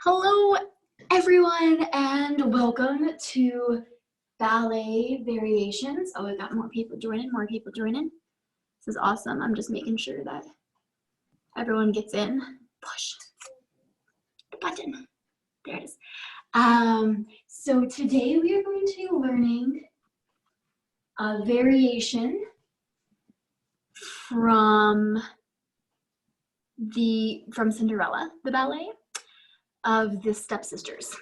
Hello, everyone, and welcome to Ballet Variations. Oh, we got more people joining. This is awesome. I'm just making sure that everyone gets in. Push the button. There it is. So today we are going to be learning a variation from Cinderella, the ballet, of the Stepsisters.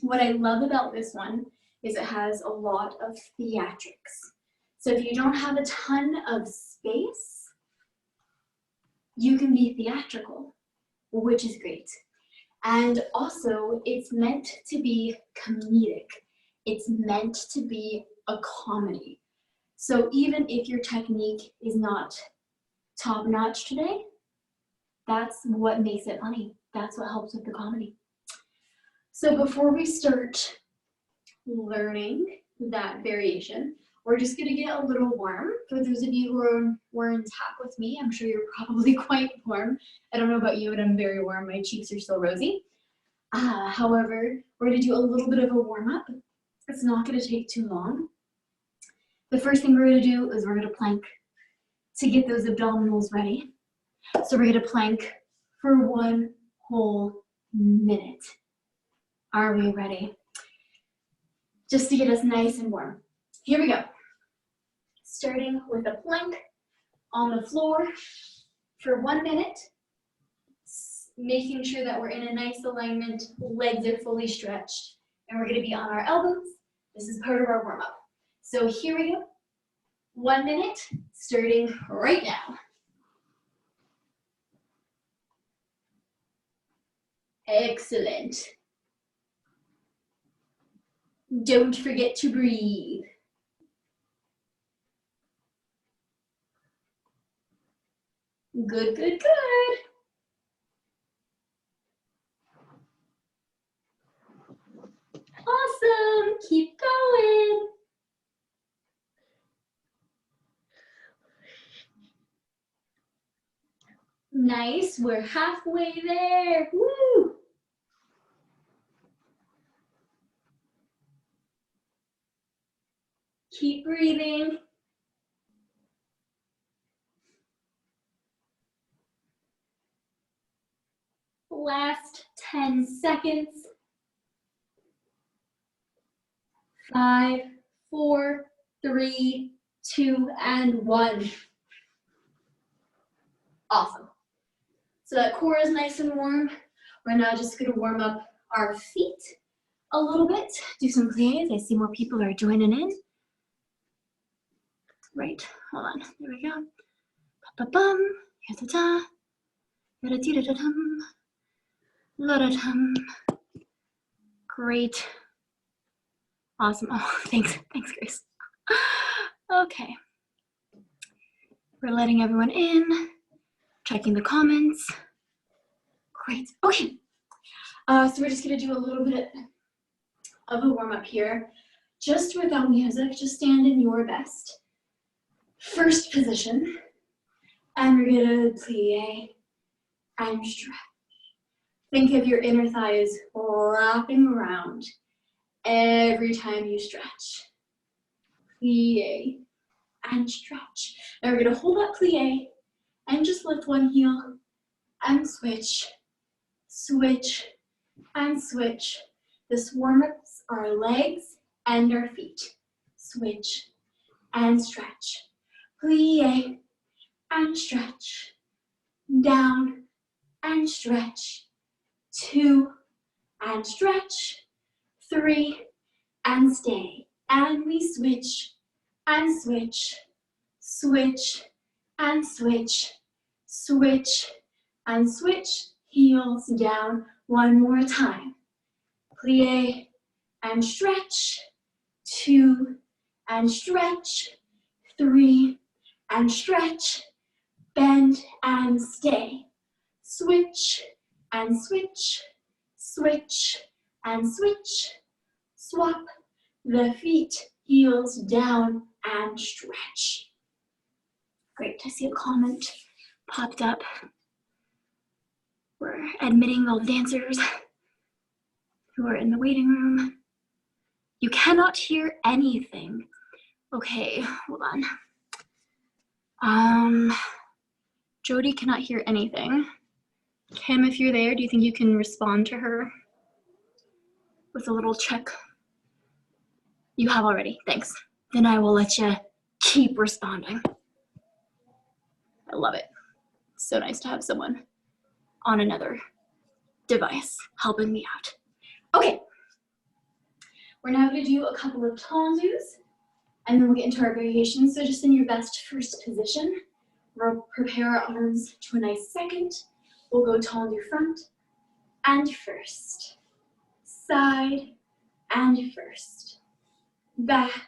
What I love about this one is it has a lot of theatrics. So if you don't have a ton of space, you can be theatrical, which is great. And also, it's meant to be comedic. It's meant to be a comedy. So even if your technique is not top-notch today, that's what makes it funny. That's what helps with the comedy. So before we start learning that variation, we're just gonna get a little warm. For those of you who were in tap with me, I'm sure you're probably quite warm. I don't know about you, but I'm very warm. My cheeks are still rosy. However, we're gonna do a little bit of a warm-up. It's not gonna take too long. The first thing we're gonna do is we're gonna plank to get those abdominals ready. So we're gonna plank for 1 whole minute. Are we ready? Just to get us nice and warm. Here we go. Starting with a plank on the floor for 1 minute. Making sure that we're in a nice alignment, legs are fully stretched, and we're gonna be on our elbows. This is part of our warm-up. So here we go. 1 minute, starting right now. Excellent. Don't forget to breathe. Good, good, good. Awesome, keep going. Nice, we're halfway there, woo. Keep breathing. Last 10 seconds. 5, 4, 3, 2, and 1. Awesome. So that core is nice and warm. We're now just gonna warm up our feet a little bit. Do some pliés. I see more people are joining in. Right, hold on, there we go. Ba-ba-bum, ya-da-da, ya-da-dee-da-da-dum, la-da-dum. Great. Awesome, oh, thanks, Grace. Okay. We're letting everyone in, checking the comments. Great, okay. So we're just gonna do a little bit of a warm-up here. Just without music, just stand in your best. First position, and we're gonna plie and stretch. Think of your inner thighs wrapping around every time you stretch. Plie and stretch. Now we're gonna hold that plie and just lift one heel and switch, switch, and switch. This warm-ups our legs and our feet. Switch and stretch. Plie and stretch. Down and stretch. 2 and stretch. 3 and stay. And we switch and switch. Switch and switch. Switch and switch. Heels down. One more time. Plie and stretch. 2 and stretch. 3 and stretch. Bend and stay. Switch and switch. Switch and switch. Swap the feet, heels down and stretch. Great, I see a comment popped up. We're admitting all the dancers who are in the waiting room. You cannot hear anything. Okay, hold on. Jody cannot hear anything. Kim, if you're there, do you think you can respond to her with a little check? You have already, thanks. Then I will let you keep responding. I love it. So nice to have someone on another device helping me out. Okay, we're now gonna do a couple of tendus, and then we'll get into our variations. So just in your best first position, we'll prepare our arms to a nice second. We'll go tendu front and first, side and first, back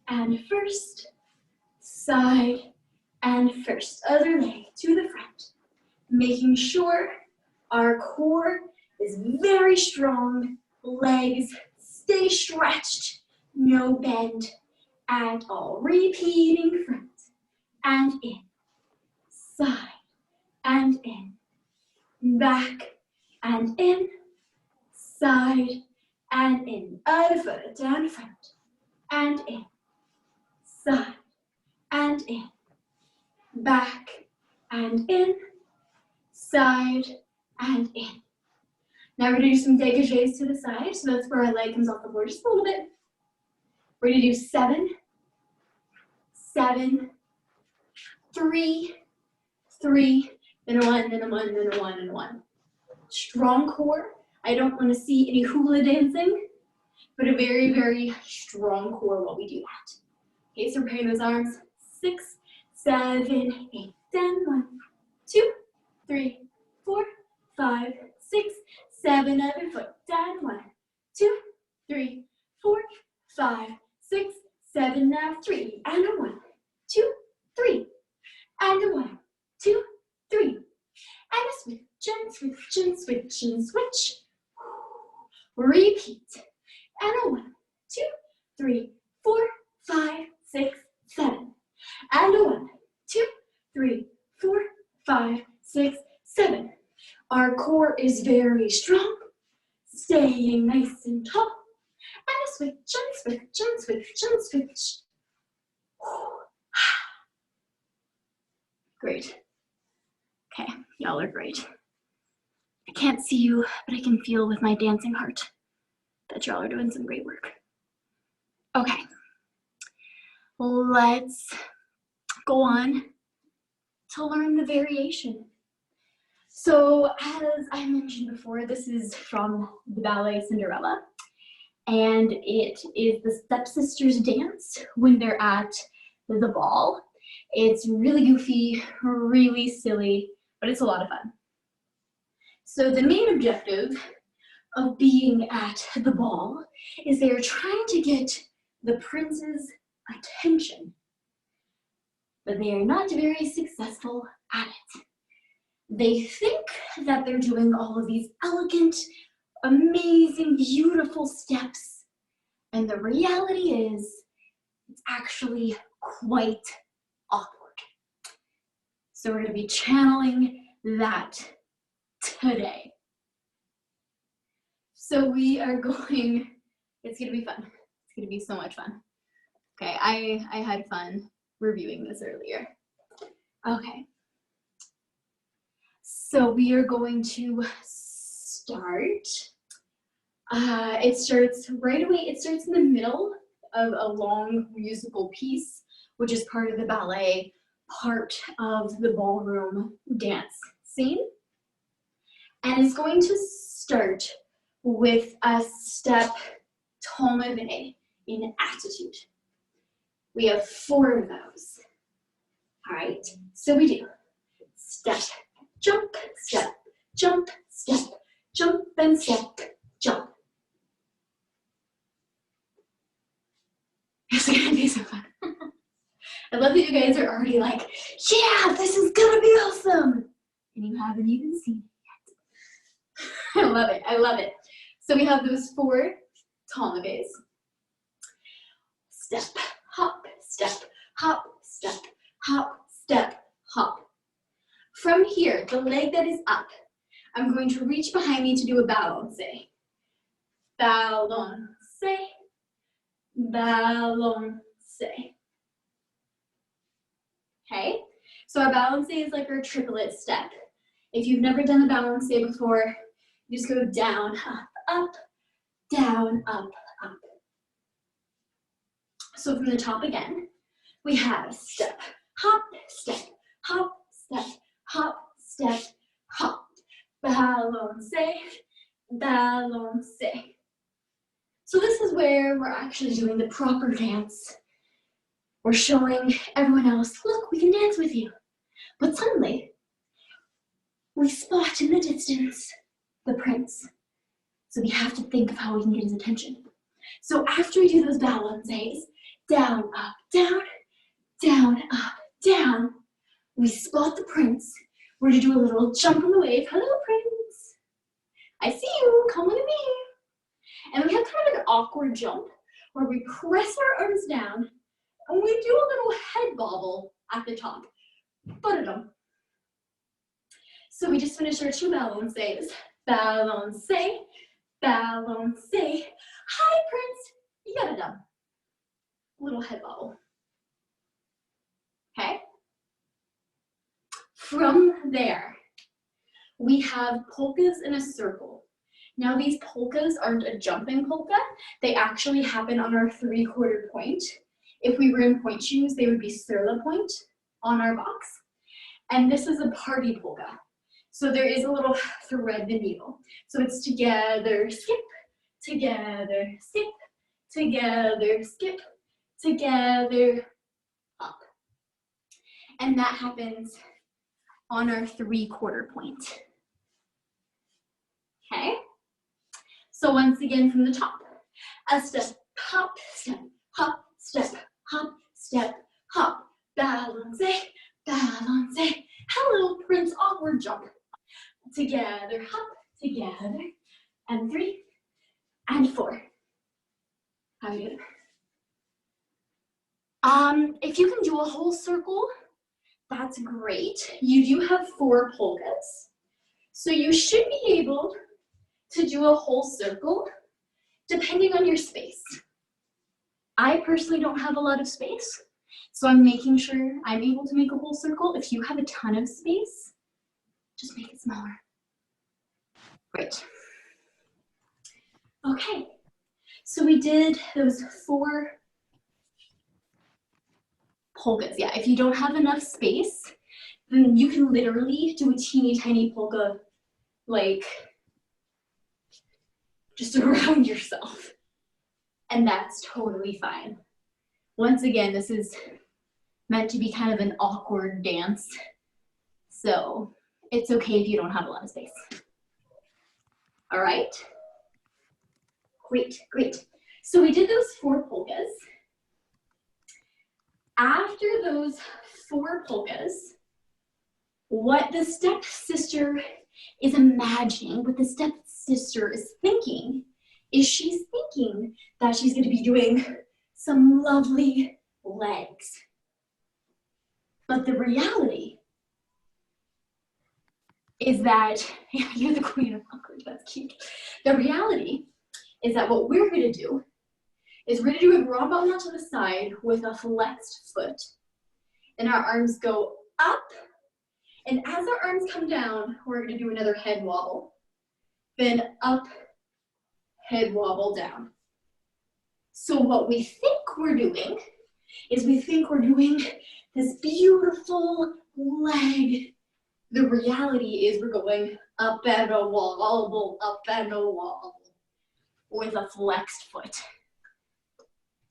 and first, side and first. Other leg to the front, making sure our core is very strong, legs stay stretched, no bend at all. Repeating front and in, side and in, back and in, side and in. Other foot down front and in, side and in, back and in, side and in. Now we're gonna do some dégagés to the side, so that's where our leg comes off the board just a little bit. We're gonna do 7, 7, 3, 3, then a 1, then a 1, then a 1, and a 1. Strong core. I don't want to see any hula dancing, but a very, very strong core while we do that. Okay, so preparing those arms. 6, 7, 8, 10, 1, 2, 3, 4, 5, 6, 7, other foot down. 1, 2, 3, 4, 5, 6, 7, now 3, and a 1, 2, 3, and a 1, 2, 3, and a switch and switch and switch and switch. Repeat. And a 1, 2, 3, 4, 5, 6, 7. And a 1, 2, 3, 4, 5, 6, 7. Our core is very strong, staying nice and tall. And a switch and switch and switch and switch. Great. Okay, y'all are great. I can't see you, but I can feel with my dancing heart that y'all are doing some great work. Okay, let's go on to learn the variation. So as I mentioned before, this is from the ballet Cinderella, and it is the stepsisters dance when they're at the ball. It's really goofy, really silly, but it's a lot of fun. So the main objective of being at the ball is they're trying to get the prince's attention, but they are not very successful at it. They think that they're doing all of these elegant, amazing, beautiful steps, and the reality is it's actually quite awkward. So we're going to be channeling that today. So we are going, it's going to be fun. It's going to be so much fun. Okay, I had fun reviewing this earlier. Okay. So we are going to start. It starts right away. It starts in the middle of a long musical piece, which is part of the ballet, part of the ballroom dance scene. And it's going to start with a step ton levé in attitude. We have 4 of those. All right, so we do step, jump, step, jump, step, jump, and step, jump. It's gonna be so fun. I love that you guys are already like, yeah, this is gonna be awesome. And you haven't even seen it yet. I love it, I love it. So we have those 4 ton levés. Step, hop, step, hop, step, hop, step, hop. From here, the leg that is up, I'm going to reach behind me to do a balancé. Balancé, balancé. Okay, so our balancé is like our triplet step. If you've never done a balancé before, you just go down, up, down, up, up. So from the top again, we have step, hop, step, hop, step, hop, step, hop. Balancé, balancé. So this is where we're actually doing the proper dance. We're showing everyone else, look, we can dance with you. But suddenly, we spot in the distance the prince. So we have to think of how we can get his attention. So after we do those balancés, down, up, down, up, down, we spot the prince. We're gonna do a little jump on the wave. Hello, prince. I see you, come with me. And we have kind of like an awkward jump where we press our arms down and we do a little head bobble at the top. Ba-da-dum. So we just finished our 2 balancés. Balancé, balancé. Hi, prince. You got it done. Little head bobble. Okay? From there, we have polkas in a circle. Now these polkas aren't a jumping polka. They actually happen on our 3/4 point. If we were in point shoes, they would be Surla point on our box. And this is a party polka. So there is a little thread the needle. So it's together, skip, together, skip, together, skip, together, up. And that happens on our 3/4 point. Okay? So once again from the top, a step, hop, step, hop, step, hop, step, hop, balancé, balancé. Hello, prince, awkward jump. Together, hop, together, and 3, and 4. How are you doing? If you can do a whole circle, that's great. You do have 4 polkas, so you should be able to do a whole circle depending on your space. I personally don't have a lot of space, so I'm making sure I'm able to make a whole circle. If you have a ton of space, just make it smaller. Great. Okay, so we did those 4 polkas. Yeah, if you don't have enough space, then you can literally do a teeny tiny polka, like, just around yourself. And that's totally fine. Once again, this is meant to be kind of an awkward dance, so it's okay if you don't have a lot of space. All right? Great, great. So we did those 4 polkas. After those 4 polkas, what the stepsister is imagining, what the stepsister is thinking, is she's thinking that she's going to be doing some lovely legs. But the reality is that, yeah, you're the queen of awkward, that's cute. The reality is that what we're going to do is we're going to do a grand ballon to the side with a flexed foot. And our arms go up. And as our arms come down, we're going to do another head wobble. Then up, head wobble down. So what we think we're doing is we think we're doing this beautiful leg. The reality is we're going up and a wobble, up and a wobble with a flexed foot.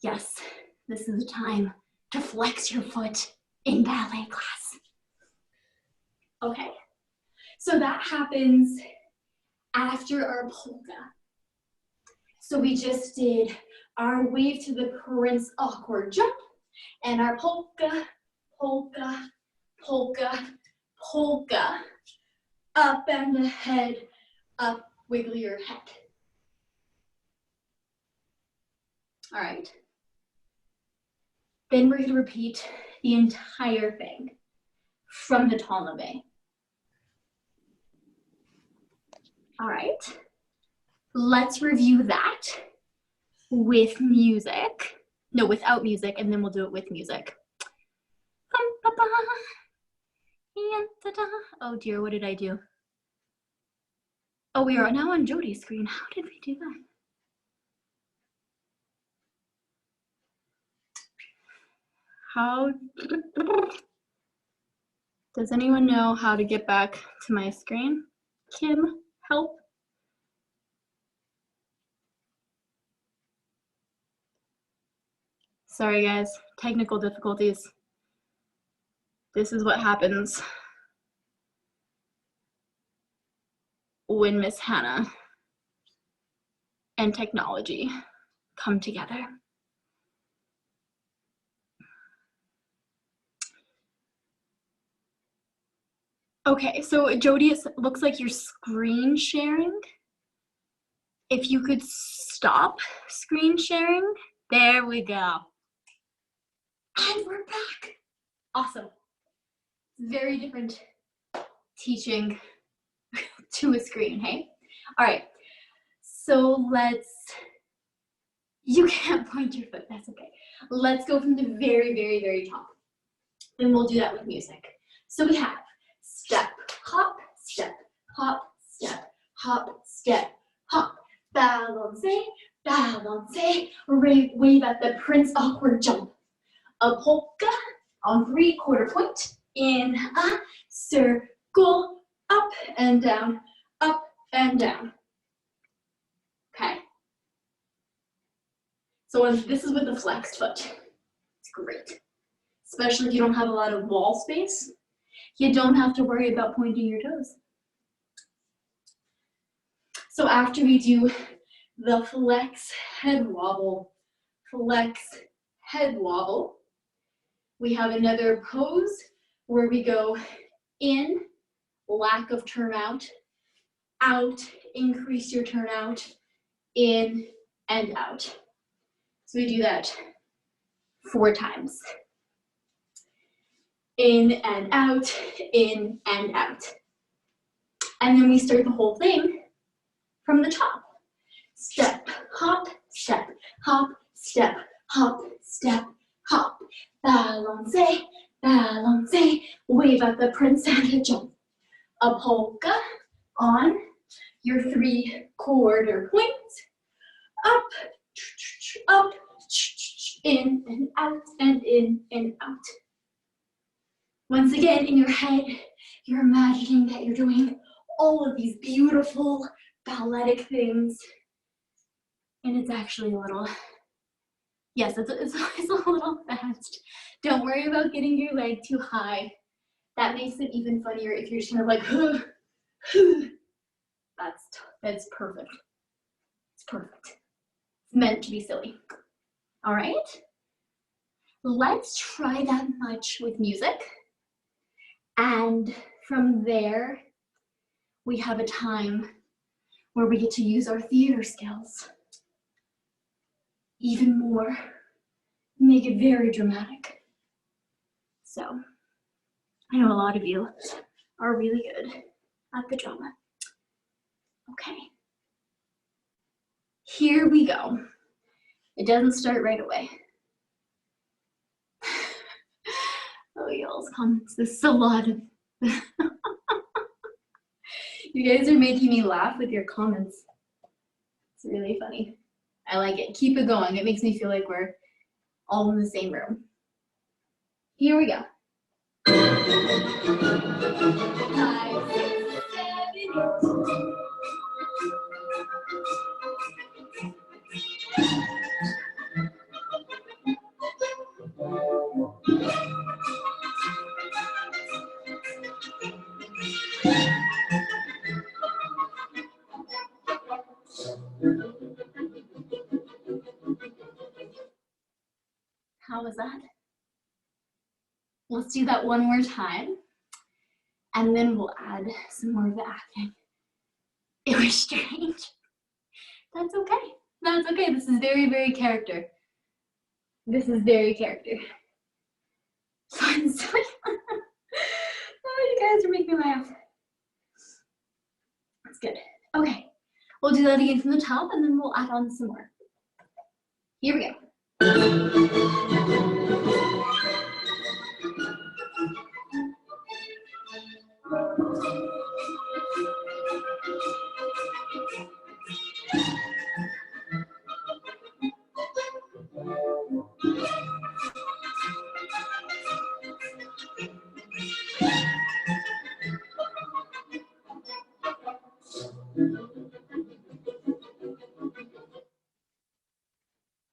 Yes, this is the time to flex your foot in ballet class. Okay, so that happens after our polka. So we just did our wave to the prince awkward jump and our polka, polka, polka, polka, up and ahead, up, wiggle your head. All right. Then we're going to repeat the entire thing from the temps levé. All right, let's review that with music. No, without music, and then we'll do it with music. Oh dear, what did I do? Oh, we are now on Jody's screen. How did we do that? How? Does anyone know how to get back to my screen? Kim, help. Sorry guys, technical difficulties. This is what happens when Miss Hannah and technology come together. Okay, so Jody, it looks like you're screen sharing. If you could stop screen sharing, there we go. And we're back. Awesome. Very different teaching to a screen, hey? All right, so you can't point your foot, that's okay. Let's go from the very, very, very top. And we'll do that with music. So we have step, hop, step, hop, step, hop, step, hop. Balance, balance, wave at the prince, awkward jump. A polka on 3/4 point, in a circle, up and down, up and down. Okay. So this is with the flexed foot. It's great. Especially if you don't have a lot of wall space. You don't have to worry about pointing your toes. So after we do the flex head wobble, we have another pose where we go in, lack of turnout, out, increase your turnout, in and out. So we do that 4 times. In and out, in and out. And then we start the whole thing from the top. Step, hop, step, hop, step, hop, step, hop. Balance, balance, wave at the prince and a jump. A polka on your 3/4 point. Up, up, in and out, and in and out. Once again, in your head, you're imagining that you're doing all of these beautiful balletic things. And it's actually a little, yes, it's a little fast. Don't worry about getting your leg too high. That makes it even funnier if you're just kind of like, that's perfect. It's perfect. It's meant to be silly. All right, let's try that much with music. And from there, we have a time where we get to use our theater skills even more, make it very dramatic. So, I know a lot of you are really good at the drama. Okay, here we go. It doesn't start right away. Oh, y'all's comments, this is a lot of, you guys are making me laugh with your comments. It's really funny. I like it. Keep it going. It makes me feel like we're all in the same room. Here we go. 5, 6, 7, 8. How was that? Let's do that one more time, and then we'll add some more of the acting. It was strange. That's okay. That's okay. This is very, very character. This is very character. Fun, sweet. Oh, you guys are making me laugh. That's good. Okay, we'll do that again from the top and then we'll add on some more. Here we go.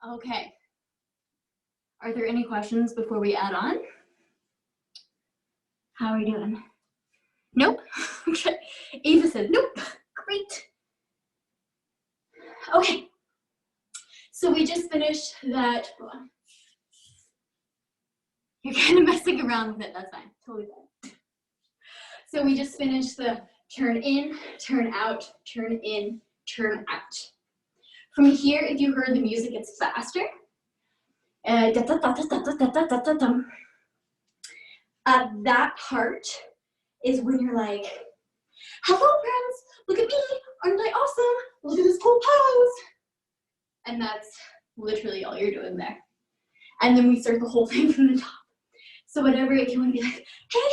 Okay. Are there any questions before we add on? How are we doing? Nope. Okay. Ava said nope. Great. Okay. So we just finished that. You're kind of messing around with it. That's fine. Totally fine. So we just finished the turn in, turn out, turn in, turn out. From here, if you heard the music, it's faster. That part is when you're like, hello friends, look at me, aren't I awesome? Look at this cool pose. And that's literally all you're doing there. And then we start the whole thing from the top. So whatever, if you want to be like, hey,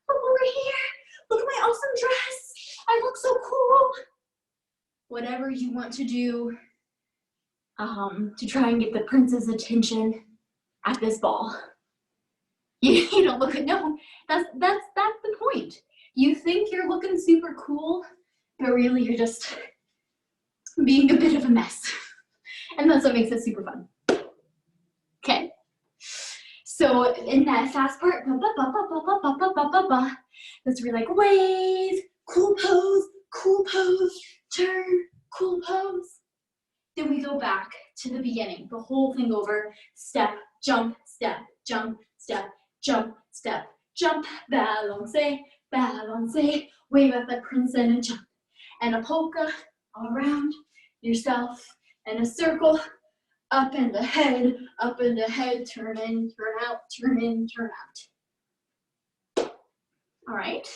look over here. Look at my awesome dress. I look so cool. Whatever you want to do to try and get the prince's attention at this ball. You don't look at, no, that's the point. You think you're looking super cool, but really you're just being a bit of a mess. And that's what makes it super fun. Okay. So in that fast part, that's where you're like, wave, cool pose, turn, cool pose. Then we go back to the beginning, the whole thing over, step, jump, step, jump, step, jump, step, jump, balance, wave at the prince and a jump, and a polka around yourself, and a circle, up and ahead, turn in, turn out, turn in, turn out. All right.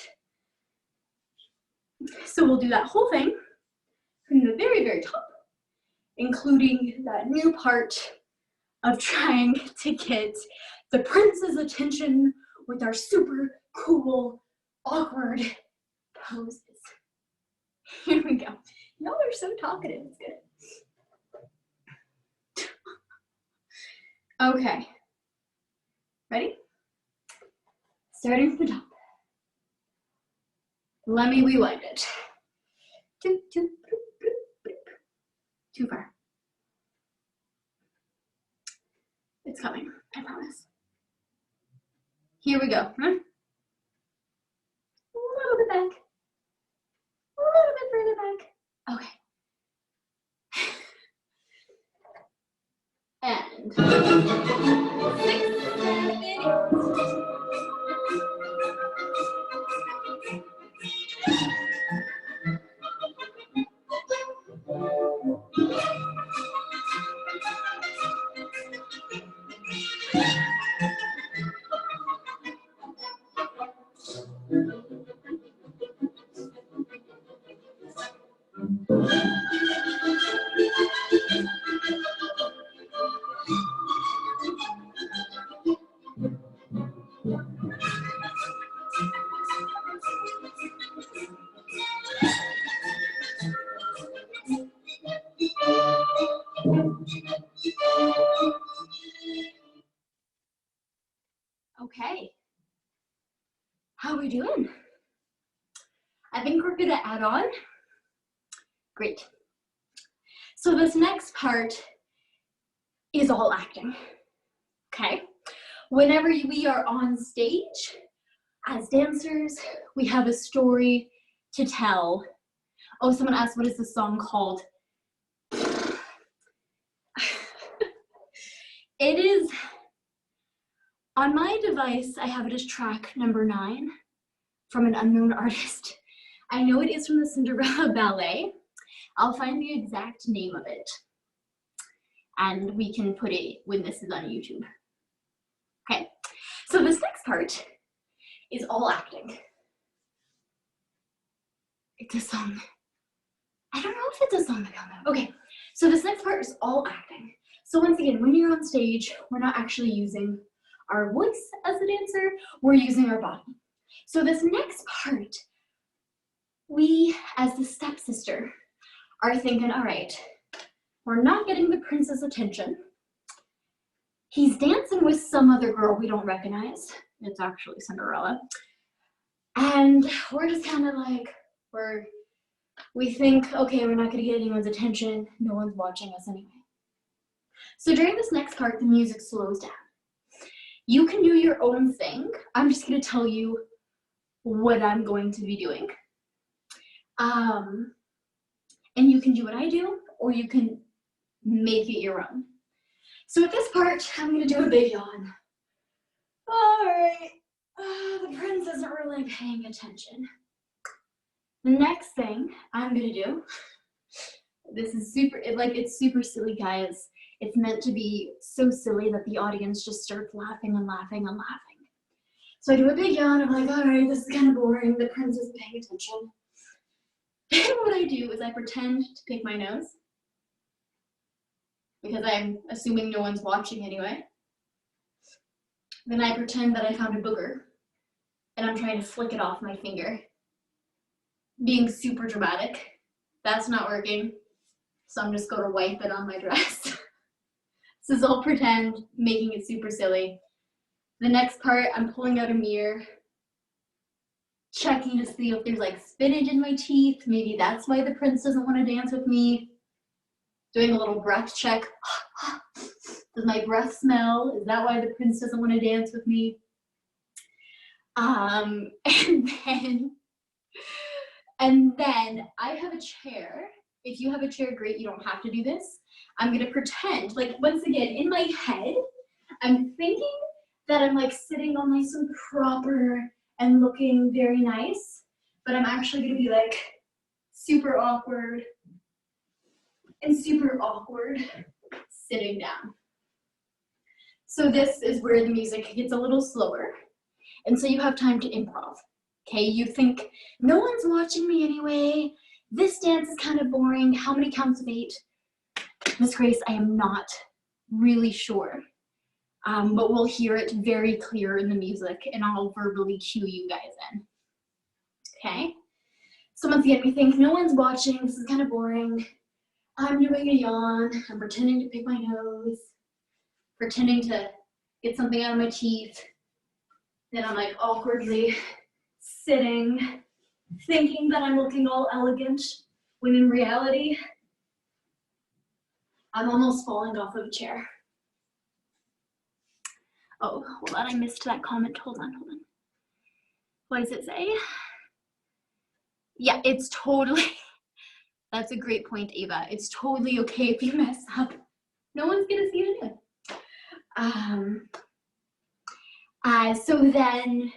So we'll do that whole thing from the very, very top, including that new part of trying to get the prince's attention with our super cool, awkward poses. Here we go. Y'all are so talkative, it's good. Okay, ready? Starting from the top. Let me rewind it. Too far. It's coming, I promise. Here we go. A little bit back. A little bit further back. Okay. And 6, 7, 8. Okay. How are we doing? I think we're gonna add on. Great. So this next part is all acting, okay? Whenever we are on stage, as dancers, we have a story to tell. Oh, someone asked, what is the song called? It is, on my device, I have it as track number 9 from an unknown artist. I know it is from the Cinderella Ballet. I'll find the exact name of it, and we can put it when this is on YouTube. Okay, so this next part is all acting. It's a song I don't know if it's a song about that. Okay, so this next part is all acting. So once again, when you're on stage, we're not actually using our voice as a dancer, we're using our body. So this next part, we, as the stepsister, are thinking, all right, we're not getting the prince's attention. He's dancing with some other girl we don't recognize. It's actually Cinderella. And we're just kind of like, we think, okay, we're not gonna get anyone's attention. No one's watching us anyway. So during this next part, the music slows down. You can do your own thing. I'm just gonna tell you what I'm going to be doing. And you can do what I do, or you can make it your own. So at this part, I'm gonna do a big yawn. All right, the prince isn't really paying attention. The next thing I'm gonna do, this is it's super silly, guys. It's meant to be so silly that the audience just starts laughing and laughing and laughing. So I do a big yawn, I'm like, all right, this is kind of boring, the prince isn't paying attention. And what I do is I pretend to pick my nose, because I'm assuming no one's watching anyway. Then I pretend that I found a booger, and I'm trying to flick it off my finger. Being super dramatic. That's not working, so I'm just going to wipe it on my dress. This is all pretend, making it super silly. The next part, I'm pulling out a mirror, checking to see if there's like spinach in my teeth. Maybe that's why the prince doesn't want to dance with me. Doing a little breath check. Does my breath smell? Is that why the prince doesn't want to dance with me? And then I have a chair. If you have a chair, great, you don't have to do this. I'm gonna pretend, like once again, in my head, I'm thinking that I'm like sitting all nice and proper and looking very nice, but I'm actually gonna be like super awkward and super awkward sitting down. So this is where the music gets a little slower, and so you have time to improv. Okay, you think, no one's watching me anyway, this dance is kind of boring, how many counts of 8? Miss Grace, I am not really sure, but we'll hear it very clear in the music, and I'll verbally cue you guys in. Okay, so once again, we think, no one's watching, this is kind of boring, I'm doing a yawn, I'm pretending to pick my nose, pretending to get something out of my teeth, then I'm like awkwardly sitting, thinking that I'm looking all elegant, when in reality, I'm almost falling off of a chair. Oh, hold on, I missed that comment. Hold on. What does it say? Yeah, it's totally, that's a great point, Ava. It's totally okay if you mess up. No one's gonna see it anyway. So then,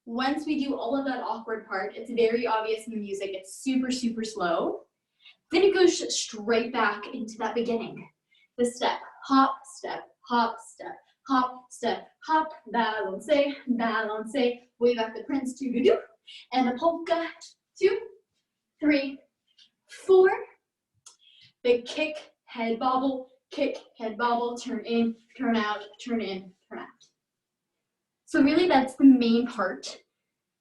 once we do all of that awkward part, it's very obvious in the music, it's super, super slow. Then it goes straight back into that beginning. The step, hop, step, hop, step, hop, step, hop, balance, balance, wave at the prince, do, and a polka, 2, 3, 4. Big kick, head bobble, turn in, turn out, turn in, turn out. So really that's the main part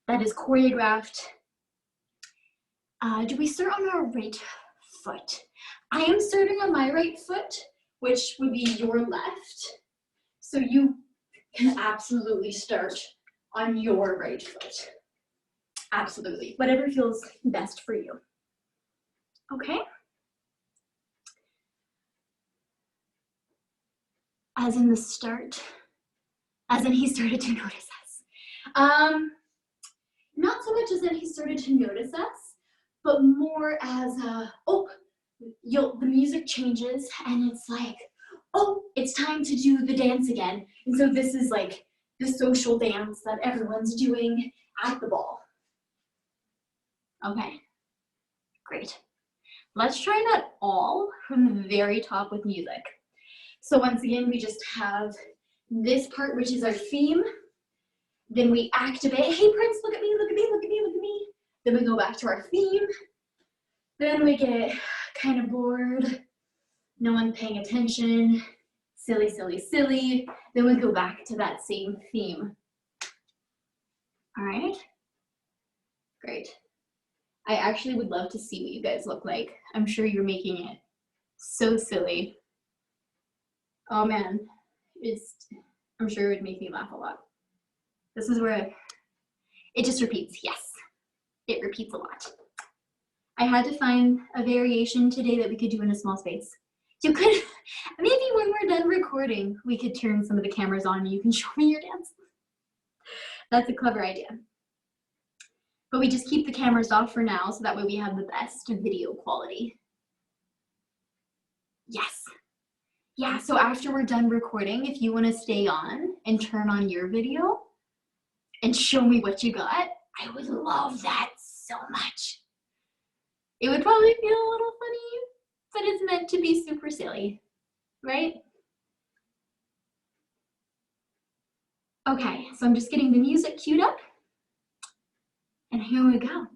that is choreographed. Do we start on our right foot? I am starting on my right foot, which would be your left. So you can absolutely start on your right foot. Absolutely, whatever feels best for you. Okay? As in the start, as in he started to notice us. Not so much as in he started to notice us, but more as the music changes and it's like, oh, it's time to do the dance again. And so this is like the social dance that everyone's doing at the ball. Okay, great. Let's try that all from the very top with music. So once again, we just have this part, which is our theme. Then we activate, hey Prince, look at me, look at me, look at me, look at me. Then we go back to our theme. Then we get kind of bored, no one paying attention, silly, silly, silly. Then we go back to that same theme. All right, great. I actually would love to see what you guys look like. I'm sure you're making it so silly. Oh man, I'm sure it would make me laugh a lot. This is where it just repeats, yes, it repeats a lot. I had to find a variation today that we could do in a small space. You could, maybe when we're done recording, we could turn some of the cameras on and you can show me your dance. That's a clever idea. But we just keep the cameras off for now, so that way we have the best video quality. Yes. Yeah, so after we're done recording, if you want to stay on and turn on your video and show me what you got, I would love that so much. It would probably feel a little funny, but it's meant to be super silly, right? Okay, so I'm just getting the music queued up. And here we go.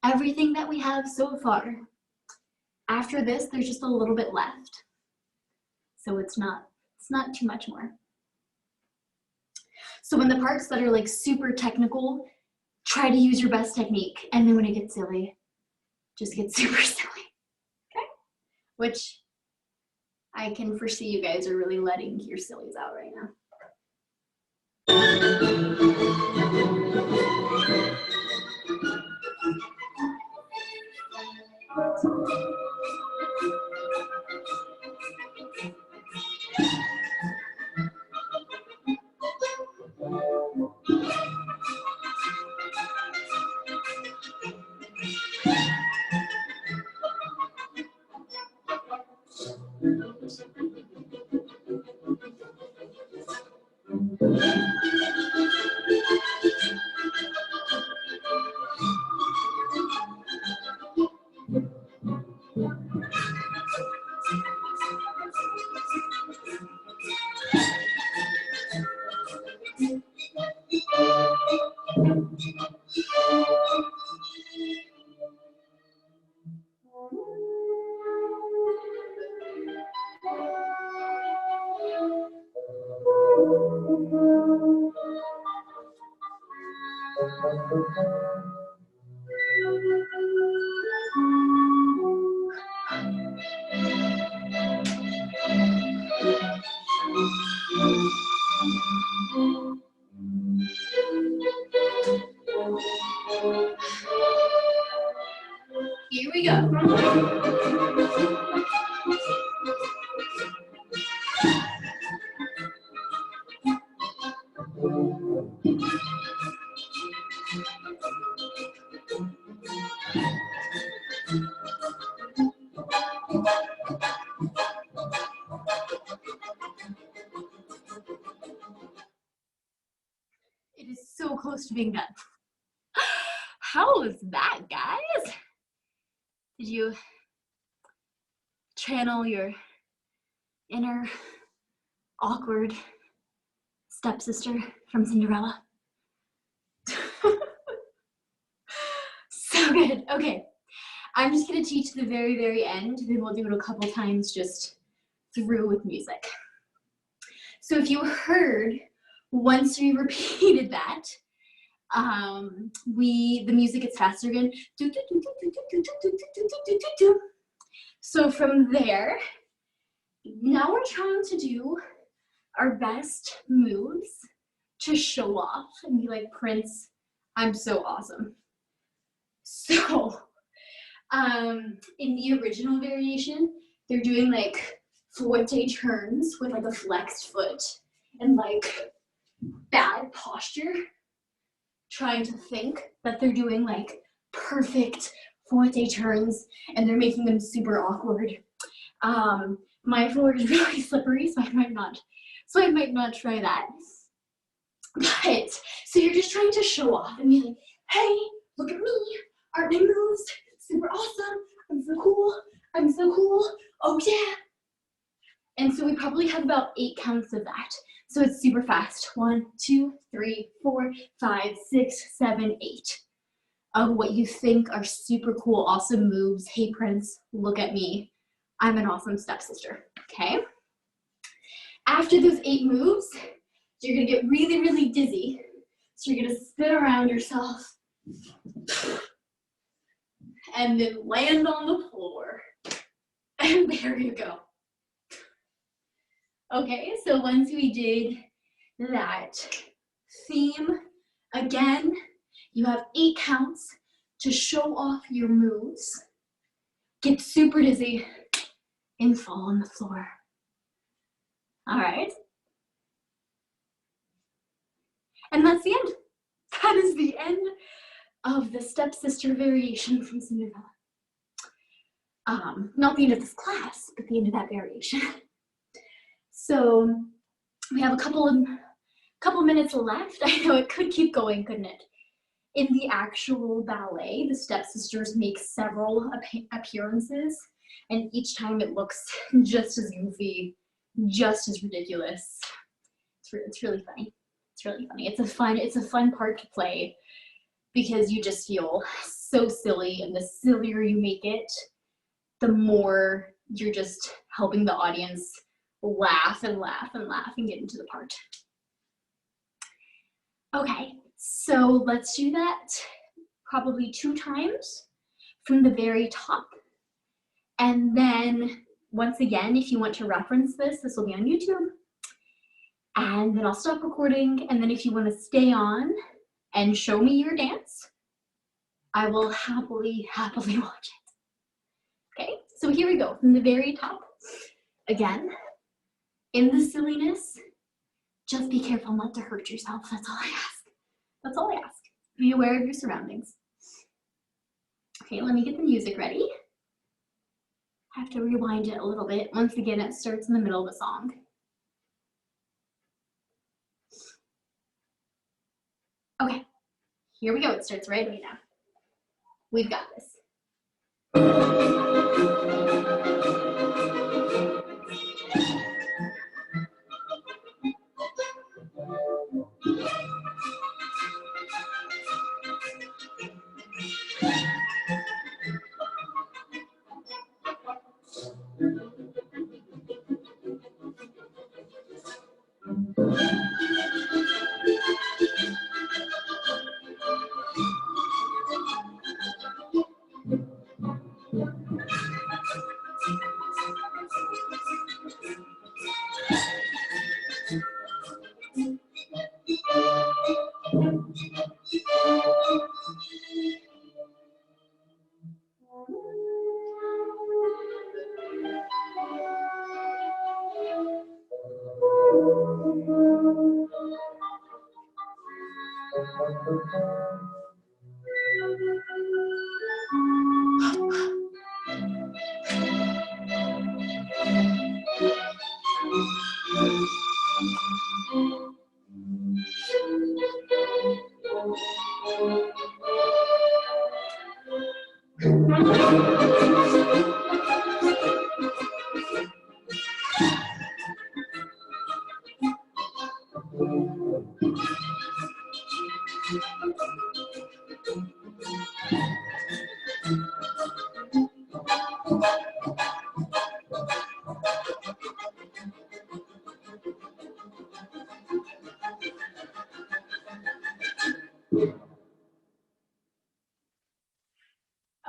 Everything that we have so far. After this, there's just a little bit left. So it's not too much more. So when the parts that are like super technical, try to use your best technique. And then when it gets silly, just get super silly, okay? Which I can foresee you guys are really letting your sillies out right now. Here we go. It is so close to being done. How was that, guys? Did you channel your inner awkward stepsister from Cinderella? So good. Okay, I'm just gonna teach the very, very end, then we'll do it a couple times just through with music. So if you heard, once we repeated that, the music gets faster again. So from there, now we're trying to do our best moves to show off and be like, Prince, I'm so awesome. So in the original variation, they're doing like forte turns with like a flexed foot and like bad posture, trying to think that they're doing like perfect forte turns and they're making them super awkward. My floor is really slippery, so I might not try that. But so you're just trying to show off and be like, hey, look at me, aren't my moves super awesome? I'm so cool, I'm so cool, oh yeah. And so we probably have about 8 counts of that. So it's super fast. 1, 2, 3, 4, 5, 6, 7, 8. of what you think are super cool, awesome moves. Hey, Prince, look at me. I'm an awesome stepsister, okay? After those 8 moves, you're gonna get really, really dizzy. So you're gonna spin around yourself and then land on the floor. And there you go. Okay, so once we did that theme, again, you have 8 counts to show off your moves, get super dizzy, and fall on the floor. All right. And that's the end. That is the end of the stepsister variation from Cinderella. Not the end of this class, but the end of that variation. So we have a couple minutes left. I know it could keep going, couldn't it? In the actual ballet, the stepsisters make several appearances, and each time it looks just as goofy, just as ridiculous. It's really funny. It's really funny. It's a fun part to play because you just feel so silly, and the sillier you make it, the more you're just helping the audience laugh and laugh and laugh and get into the part. Okay, so let's do that probably 2 times from the very top. And then once again, if you want to reference this will be on YouTube. And then I'll stop recording. And then if you want to stay on and show me your dance, I will happily watch it. Okay, so here we go from the very top. Again, in the silliness, just be careful not to hurt yourself. That's all I ask. That's all I ask. Be aware of your surroundings. Okay, let me get the music ready. I have to rewind it a little bit. Once again, it starts in the middle of the song. Okay, here we go. It starts right away now. We've got this.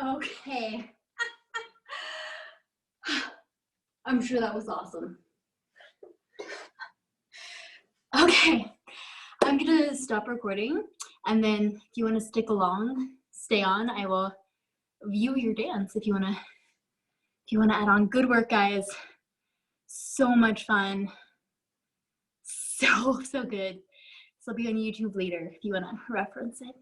Okay. I'm sure that was awesome. Okay, I'm gonna stop recording, and then if you want to stick along, stay on. I will view your dance if you want to add on. Good work, guys. So much fun. So good. This will be on YouTube later if you want to reference it.